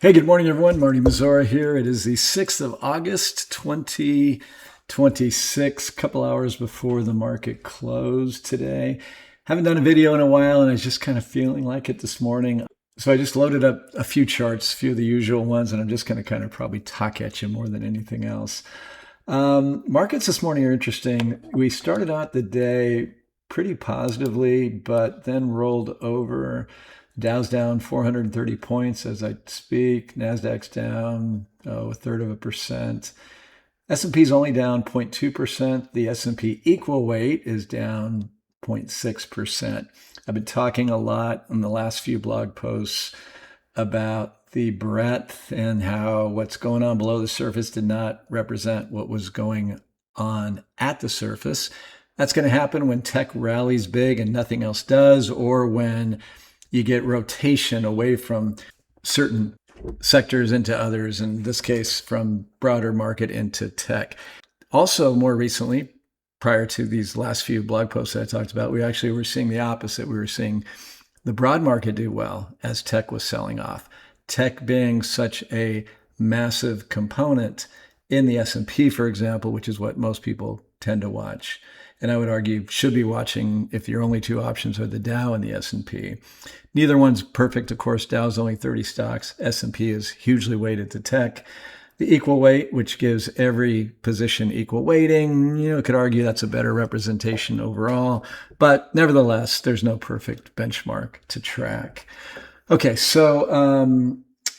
Hey, good morning, everyone. Marty Mazzora here. It is the 6th of August, 2026, a couple hours before the market closed today. Haven't done a video in a while, and I was just kind of feeling like it this morning. So I just loaded up a few charts, a few of the usual ones, and I'm just going to kind of probably talk at you more than anything else. Markets this morning are interesting. We started out the day pretty positively, but then rolled over. Dow's down 430 points as I speak. Nasdaq's down a third of a percent. S&P's only down 0.2%. The S&P equal weight is down 0.6%. I've been talking a lot in the last few blog posts about the breadth and how what's going on below the surface did not represent what was going on at the surface. That's going to happen when tech rallies big and nothing else does, or when you get rotation away from certain sectors into others, in this case, from broader market into tech. Also, more recently, prior to these last few blog posts that I talked about, we actually were seeing the opposite. We were seeing the broad market do well as tech was selling off. Tech being such a massive component in the S&P, for example, which is what most people tend to watch. And I would argue should be watching if your only two options are the Dow and the S&P. Neither one's perfect, of course. Dow's only 30 stocks. S&P is hugely weighted to tech. The equal weight, which gives every position equal weighting, could argue that's a better representation overall. But nevertheless, there's no perfect benchmark to track. Okay, so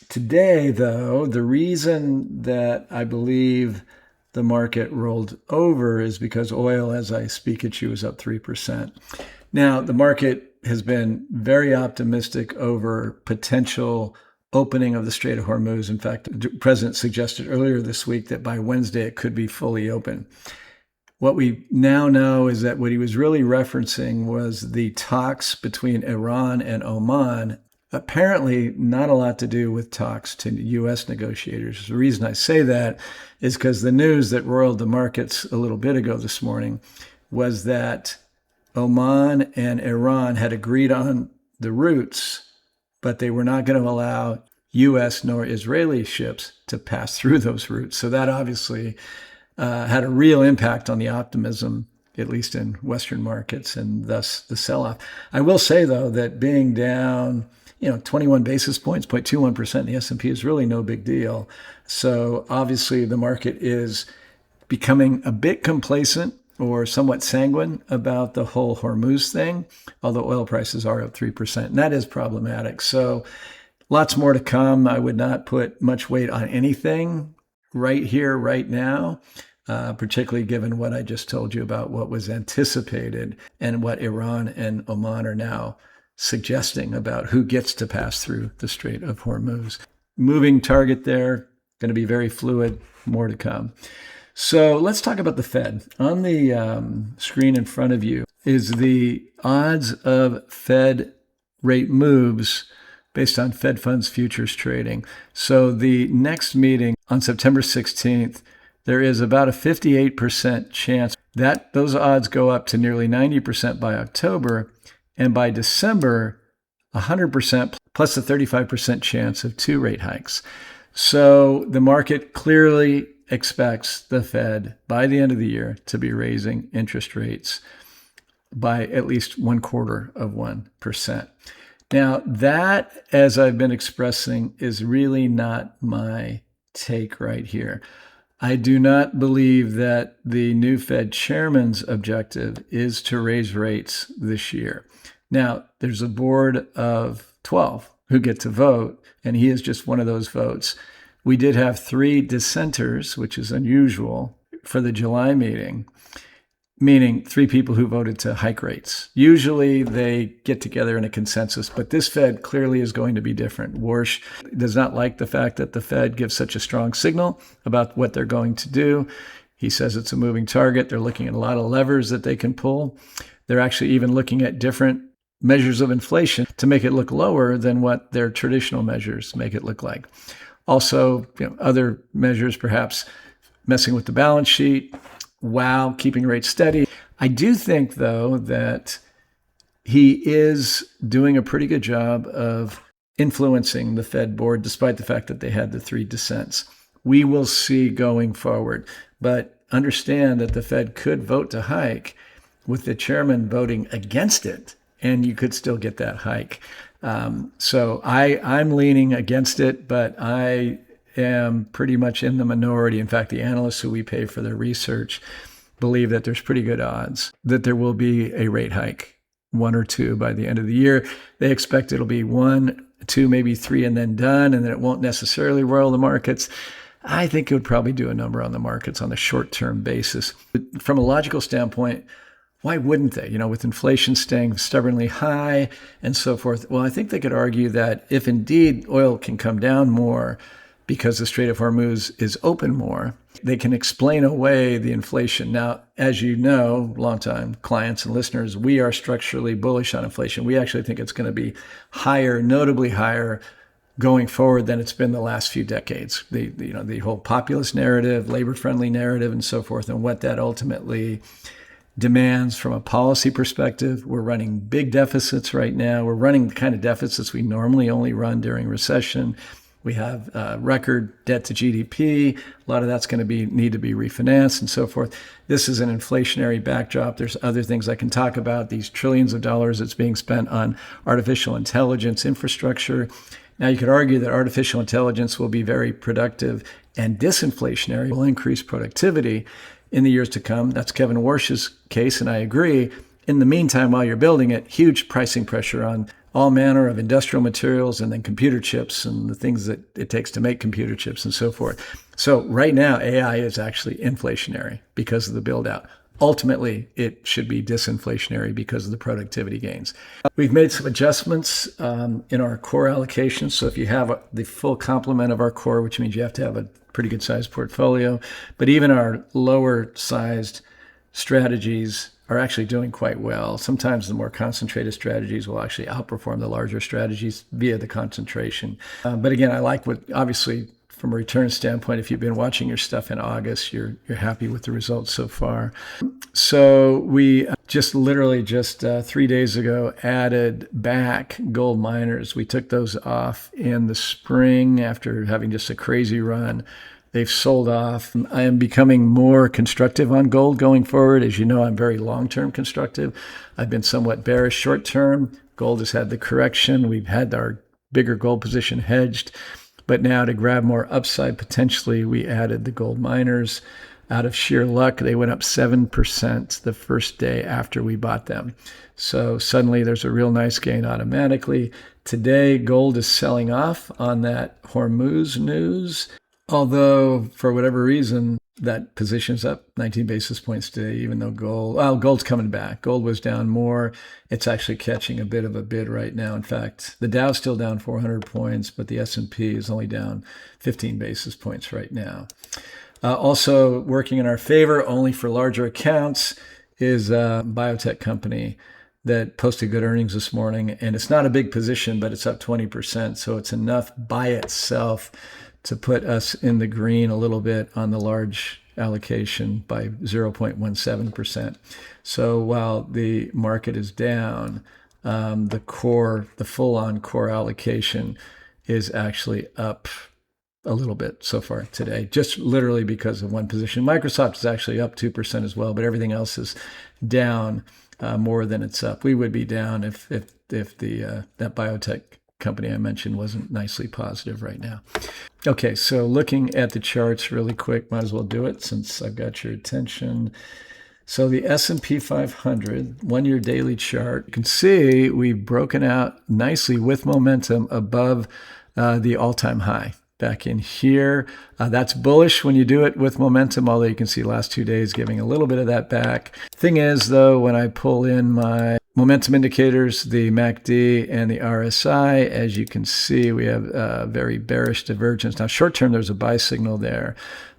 today, though, the reason that I believe the market rolled over is because oil, as I speak at you, is up 3%. Now, the market has been very optimistic over potential opening of the Strait of Hormuz. In fact, the president suggested earlier this week that by Wednesday it could be fully open. What we now know is that what he was really referencing was the talks between Iran and Oman. Apparently not a lot to do with talks to U.S. negotiators. The reason I say that is because the news that roiled the markets a little bit ago this morning was that Oman and Iran had agreed on the routes, but they were not going to allow U.S. nor Israeli ships to pass through those routes. So that obviously had a real impact on the optimism, at least in Western markets, and thus the sell-off. I will say, though, that being down 21 basis points, 0.21% in the S&P is really no big deal. So obviously the market is becoming a bit complacent or somewhat sanguine about the whole Hormuz thing, although oil prices are up 3%, and that is problematic. So lots more to come. I would not put much weight on anything right here, right now, particularly given what I just told you about what was anticipated and what Iran and Oman are now suggesting about who gets to pass through the Strait of Hormuz. Moving target there, going to be very fluid, more to come. So let's talk about the Fed. On the screen in front of you is the odds of Fed rate moves based on Fed funds futures trading. So the next meeting on September 16th, there is about a 58% chance that those odds go up to nearly 90% by October. And by December, 100% plus a 35% chance of 2 rate hikes. So the market clearly expects the Fed by the end of the year to be raising interest rates by at least 0.25%. Now, that, as I've been expressing, is really not my take right here. I do not believe that the new Fed chairman's objective is to raise rates this year. Now, there's a board of 12 who get to vote, and he is just one of those votes. We did have 3 dissenters, which is unusual for the July meeting, meaning 3 people who voted to hike rates. Usually they get together in a consensus, but this Fed clearly is going to be different. Warsh does not like the fact that the Fed gives such a strong signal about what they're going to do. He says it's a moving target. They're looking at a lot of levers that they can pull. They're actually even looking at different measures of inflation to make it look lower than what their traditional measures make it look like. Also, other measures, perhaps messing with the balance sheet while keeping rates steady. I do think, though, that he is doing a pretty good job of influencing the Fed board, despite the fact that they had the 3 dissents. We will see going forward. But understand that the Fed could vote to hike with the chairman voting against it, and you could still get that hike. So I'm leaning against it, but I am pretty much in the minority. In fact, the analysts who we pay for their research believe that there's pretty good odds that there will be a rate hike, 1 or 2 by the end of the year. They expect it'll be 1, 2, maybe 3, and then done, and then it won't necessarily roil the markets. I think it would probably do a number on the markets on a short-term basis. But from a logical standpoint, why wouldn't they? With inflation staying stubbornly high and so forth. Well, I think they could argue that if indeed oil can come down more because the Strait of Hormuz is open more, they can explain away the inflation. Now, as you know, longtime clients and listeners, we are structurally bullish on inflation. We actually think it's going to be higher, notably higher, going forward than it's been the last few decades. The whole populist narrative, labor-friendly narrative, and so forth, and what that ultimately demands from a policy perspective. We're running big deficits right now. We're running the kind of deficits we normally only run during recession. We have record debt to GDP. A lot of that's going to need to be refinanced and so forth. This is an inflationary backdrop. There's other things I can talk about. These trillions of dollars that's being spent on artificial intelligence infrastructure. Now, you could argue that artificial intelligence will be very productive and disinflationary, will increase productivity in the years to come. That's Kevin Warsh's case, and I agree. In the meantime, while you're building it, huge pricing pressure on all manner of industrial materials and then computer chips and the things that it takes to make computer chips and so forth. So right now, AI is actually inflationary because of the build out. Ultimately, it should be disinflationary because of the productivity gains. We've made some adjustments in our core allocation. So if you have the full complement of our core, which means you have to have a pretty good sized portfolio, but even our lower sized strategies are actually doing quite well. Sometimes the more concentrated strategies will actually outperform the larger strategies via the concentration. But again, I like what, obviously, from a return standpoint, if you've been watching your stuff in August, you're happy with the results so far. So we literally 3 days ago added back gold miners. We took those off in the spring after having just a crazy run. They've sold off. I am becoming more constructive on gold going forward. As you know, I'm very long-term constructive. I've been somewhat bearish short-term. Gold has had the correction. We've had our bigger gold position hedged. But now to grab more upside, potentially, we added the gold miners. Out of sheer luck, they went up 7% the first day after we bought them. So suddenly there's a real nice gain automatically. Today, gold is selling off on that Hormuz news. Although, for whatever reason, that position's up 19 basis points today, even though gold's coming back. Gold was down more. It's actually catching a bit of a bid right now. In fact, the Dow's still down 400 points, but the S&P is only down 15 basis points right now. Also working in our favor, only for larger accounts, is a biotech company that posted good earnings this morning. And it's not a big position, but it's up 20%. So it's enough by itself to put us in the green a little bit on the large allocation by 0.17%. So while the market is down, the full-on core allocation is actually up a little bit so far today, just literally because of one position. Microsoft is actually up 2% as well, but everything else is down more than it's up. We would be down if that biotech company I mentioned wasn't nicely positive right now. Okay, so looking at the charts really quick, might as well do it since I've got your attention. So the S&P 500 one-year daily chart, you can see we've broken out nicely with momentum above the all-time high back in here. That's bullish when you do it with momentum, although you can see last 2 days giving a little bit of that back. Thing is, though, when I pull in my momentum indicators, the MACD and the RSI, as you can see, we have a very bearish divergence. Now, short term, there's a buy signal there,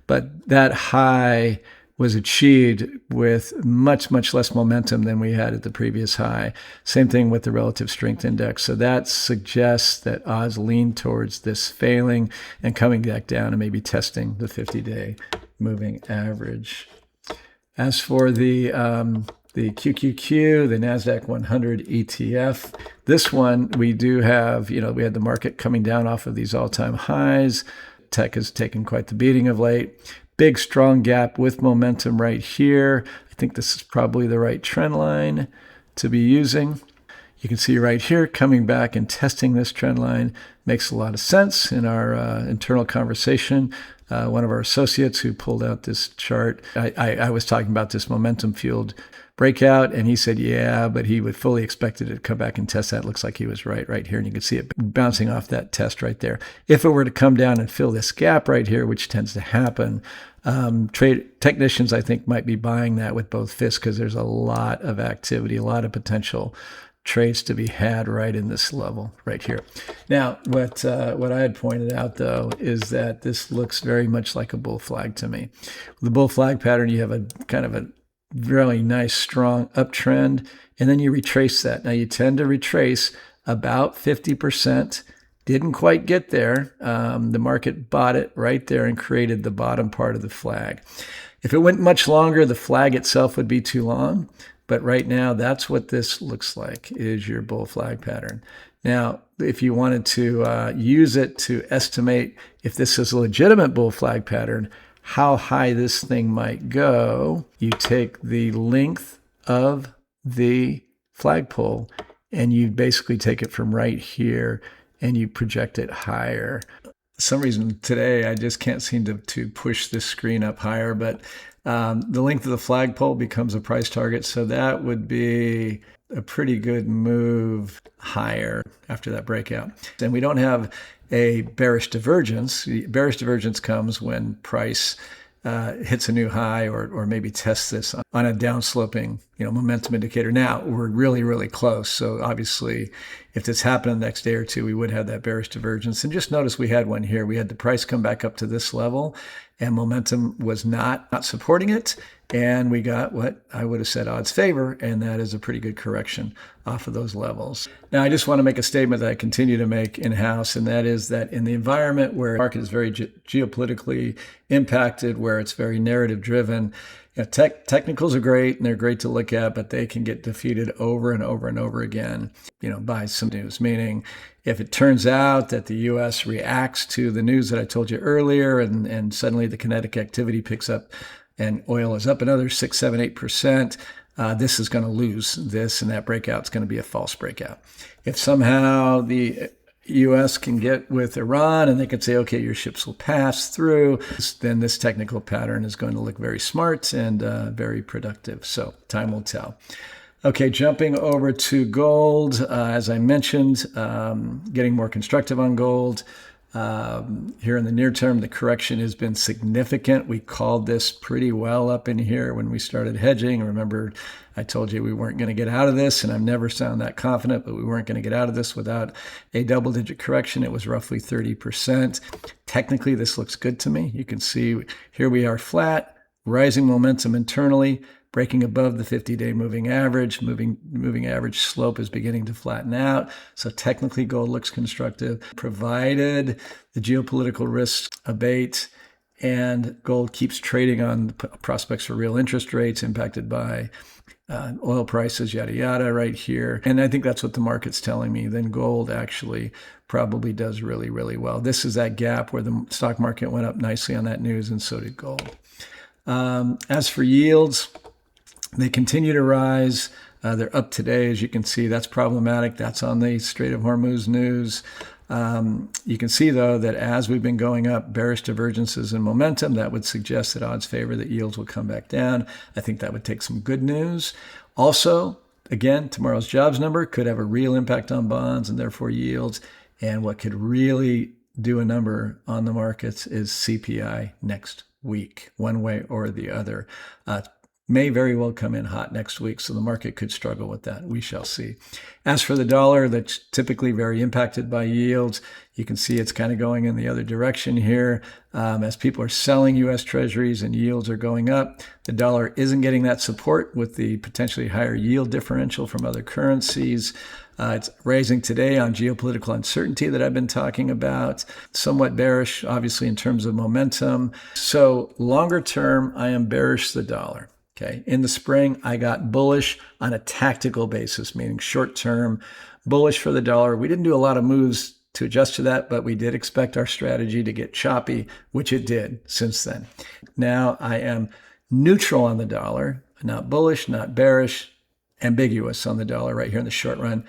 but that high was achieved with much, much less momentum than we had at the previous high. Same thing with the relative strength index. So that suggests that odds lean towards this failing and coming back down and maybe testing the 50-day moving average. As for the the QQQ, the NASDAQ 100 ETF. This one, we do have, we had the market coming down off of these all-time highs. Tech has taken quite the beating of late. Big, strong gap with momentum right here. I think this is probably the right trend line to be using. You can see right here, coming back and testing this trend line makes a lot of sense in our internal conversation. One of our associates who pulled out this chart, I was talking about this momentum-fueled breakout, and he said, yeah, but he would fully expect it to come back and test that. Looks like he was right here, and you can see it bouncing off that test right there. If it were to come down and fill this gap right here, which tends to happen, trade technicians, I think, might be buying that with both fists because there's a lot of activity, a lot of potential trades to be had right in this level right here. Now, what I had pointed out, though, is that this looks very much like a bull flag to me. With the bull flag pattern, you have a kind of a really nice, strong uptrend, and then you retrace that. Now, you tend to retrace about 50%. Didn't quite get there. The market bought it right there and created the bottom part of the flag. If it went much longer, the flag itself would be too long. But right now, that's what this looks like, is your bull flag pattern. Now, if you wanted to use it to estimate if this is a legitimate bull flag pattern, how high this thing might go, you take the length of the flagpole and you basically take it from right here and you project it higher. For some reason today, I just can't seem to push this screen up higher, but the length of the flagpole becomes a price target. So that would be a pretty good move higher after that breakout. And we don't have a bearish divergence. Bearish divergence comes when price hits a new high or maybe tests this on a downsloping, momentum indicator. Now we're really, really close. So obviously, if this happened the next day or two, we would have that bearish divergence. And just notice we had one here. We had the price come back up to this level, and momentum was not supporting it. And we got what I would have said odds favor, and that is a pretty good correction off of those levels. Now, I just want to make a statement that I continue to make in-house, and that is that in the environment where the market is very geopolitically impacted, where it's very narrative-driven, technicals are great, and they're great to look at, but they can get defeated over and over and over again, by some news. Meaning, if it turns out that the U.S. reacts to the news that I told you earlier, and suddenly the kinetic activity picks up, and oil is up another 6, 7, 8%, this is going to lose this, and that breakout is going to be a false breakout. If somehow the U.S. can get with Iran and they can say, okay, your ships will pass through, then this technical pattern is going to look very smart and very productive. So time will tell. Okay, jumping over to gold, as I mentioned, getting more constructive on gold. Here in the near term, the correction has been significant. We called this pretty well up in here when we started hedging. Remember, I told you we weren't going to get out of this, and I've never sounded that confident, but we weren't going to get out of this without a double-digit correction. It was roughly 30%. Technically, this looks good to me. You can see here we are flat, rising momentum internally, breaking above the 50-day moving average. Moving average slope is beginning to flatten out. So technically, gold looks constructive, provided the geopolitical risks abate and gold keeps trading on the prospects for real interest rates impacted by oil prices, yada, yada, right here. And I think that's what the market's telling me. Then gold actually probably does really, really well. This is that gap where the stock market went up nicely on that news, and so did gold. As for yields, they continue to rise. They're up today, as you can see. That's problematic. That's on the Strait of Hormuz news. You can see, though, that as we've been going up, bearish divergences in momentum, that would suggest that odds favor that yields will come back down. I think that would take some good news. Also, again, tomorrow's jobs number could have a real impact on bonds and therefore yields. And what could really do a number on the markets is CPI next week, one way or the other. May very well come in hot next week, so the market could struggle with that. We shall see. As for the dollar, that's typically very impacted by yields. You can see it's kind of going in the other direction here. As people are selling U.S. treasuries and yields are going up, the dollar isn't getting that support with the potentially higher yield differential from other currencies. It's raising today on geopolitical uncertainty that I've been talking about. Somewhat bearish, obviously, in terms of momentum. So longer term, I am bearish the dollar. Okay. In the spring, I got bullish on a tactical basis, meaning short term, bullish for the dollar. We didn't do a lot of moves to adjust to that, but we did expect our strategy to get choppy, which it did since then. Now I am neutral on the dollar, not bullish, not bearish, ambiguous on the dollar right here in the short run,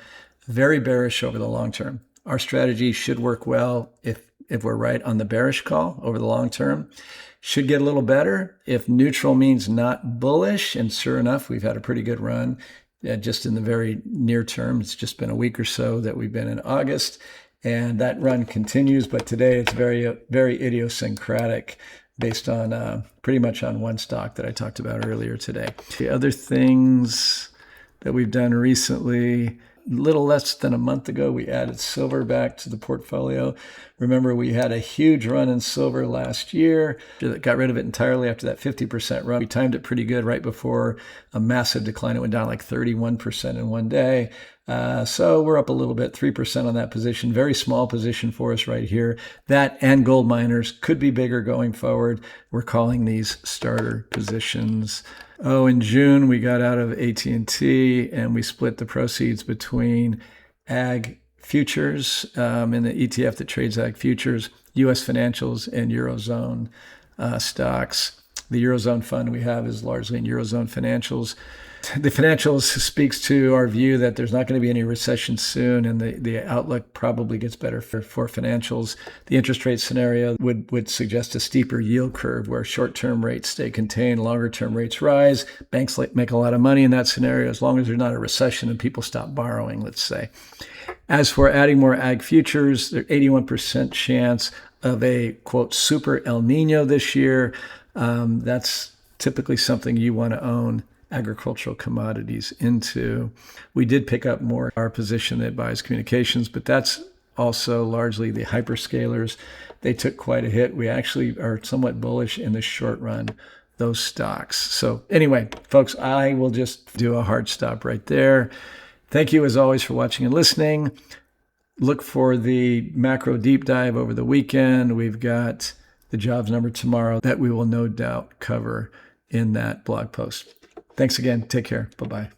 very bearish over the long term. Our strategy should work well if we're right on the bearish call over the long term. Should get a little better if neutral means not bullish. And sure enough, we've had a pretty good run just in the very near term. It's just been a week or so that we've been in August. And that run continues. But today it's very, very idiosyncratic based on pretty much on one stock that I talked about earlier today. The other things that we've done recently, a little less than a month ago, we added silver back to the portfolio. Remember, we had a huge run in silver last year. Got rid of it entirely after that 50% run. We timed it pretty good right before a massive decline. It went down like 31% in one day. So we're up a little bit, 3% on that position. Very small position for us right here. That and gold miners could be bigger going forward. We're calling these starter positions. Oh, in June, we got out of AT&T and we split the proceeds between ag futures in the ETF that trades ag futures, U.S. financials, and Eurozone stocks. The Eurozone fund we have is largely in Eurozone financials. The financials speaks to our view that there's not going to be any recession soon, and the outlook probably gets better for financials. The interest rate scenario would suggest a steeper yield curve where short-term rates stay contained, longer-term rates rise. Banks make a lot of money in that scenario as long as there's not a recession and people stop borrowing, let's say. As for adding more ag futures, there's 81% chance of a, quote, super El Nino this year. That's typically something you want to own agricultural commodities into. We did pick up more our position that buys communications, but that's also largely the hyperscalers. They took quite a hit. We actually are somewhat bullish in the short run, those stocks. So anyway, folks, I will just do a hard stop right there. Thank you as always for watching and listening. Look for the macro deep dive over the weekend. We've got the jobs number tomorrow that we will no doubt cover in that blog post. Thanks again. Take care. Bye-bye.